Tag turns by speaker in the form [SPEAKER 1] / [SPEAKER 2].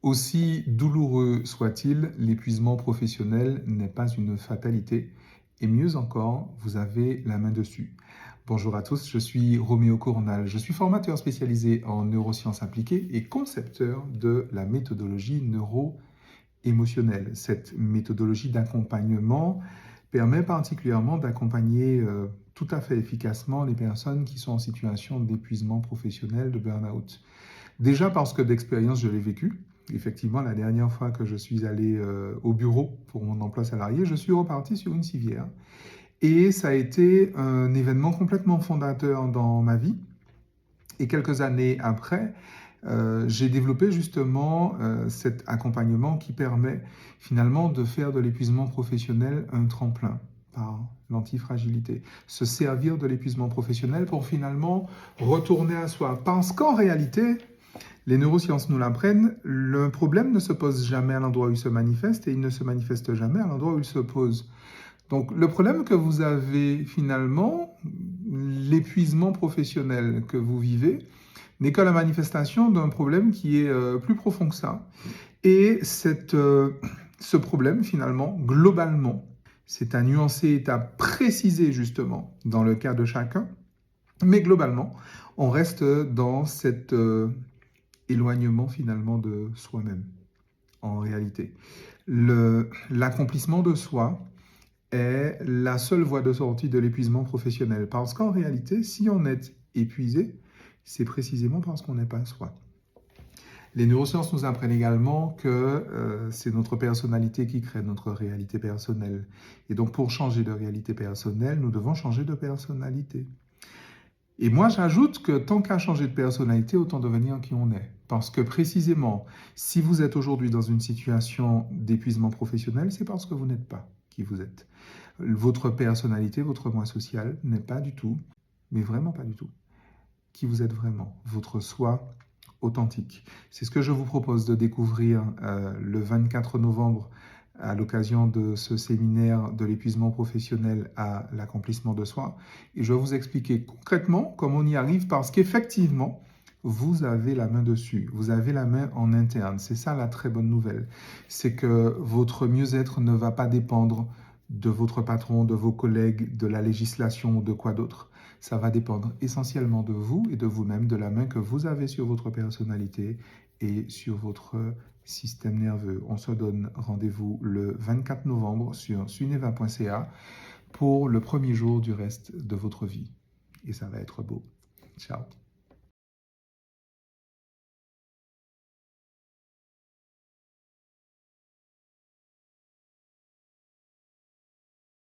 [SPEAKER 1] Aussi douloureux soit-il, l'épuisement professionnel n'est pas une fatalité. Et mieux encore, vous avez la main dessus. Bonjour à tous, je suis Roméo Cournal. Je suis formateur spécialisé en neurosciences appliquées et concepteur de la méthodologie neuro-émotionnelle. Cette méthodologie d'accompagnement permet particulièrement d'accompagner tout à fait efficacement les personnes qui sont en situation d'épuisement professionnel, de burn-out. Déjà parce que d'expérience, je l'ai vécu. Effectivement, la dernière fois que je suis allé au bureau pour mon emploi salarié, je suis reparti sur une civière. Et ça a été un événement complètement fondateur dans ma vie. Et quelques années après, j'ai développé justement cet accompagnement qui permet finalement de faire de l'épuisement professionnel un tremplin par l'antifragilité. Se servir de l'épuisement professionnel pour finalement retourner à soi. Parce qu'en réalité, les neurosciences nous l'apprennent, le problème ne se pose jamais à l'endroit où il se manifeste et il ne se manifeste jamais à l'endroit où il se pose. Donc le problème que vous avez finalement, l'épuisement professionnel que vous vivez, n'est que la manifestation d'un problème qui est plus profond que ça. Et ce problème finalement, globalement, c'est à nuancer et à préciser justement dans le cas de chacun, mais globalement, on reste dans cet éloignement finalement de soi-même, en réalité. L'accomplissement de soi est la seule voie de sortie de l'épuisement professionnel. Parce qu'en réalité, si on est épuisé, c'est précisément parce qu'on n'est pas soi. Les neurosciences nous apprennent également que c'est notre personnalité qui crée notre réalité personnelle. Et donc pour changer de réalité personnelle, nous devons changer de personnalité. Et moi, j'ajoute que tant qu'à changer de personnalité, autant devenir qui on est. Parce que précisément, si vous êtes aujourd'hui dans une situation d'épuisement professionnel, c'est parce que vous n'êtes pas qui vous êtes. Votre personnalité, votre moi social n'est pas du tout, mais vraiment pas du tout, qui vous êtes vraiment, votre soi authentique. C'est ce que je vous propose de découvrir le 24 novembre à l'occasion de ce séminaire de l'épuisement professionnel à l'accomplissement de soi. Et je vais vous expliquer concrètement comment on y arrive parce qu'effectivement, vous avez la main dessus, vous avez la main en interne. C'est ça la très bonne nouvelle. C'est que votre mieux-être ne va pas dépendre de votre patron, de vos collègues, de la législation ou de quoi d'autre. Ça va dépendre essentiellement de vous et de vous-même, de la main que vous avez sur votre personnalité et sur votre système nerveux. On se donne rendez-vous le 24 novembre sur suneva.ca pour le premier jour du reste de votre vie. Et ça va être beau. Ciao.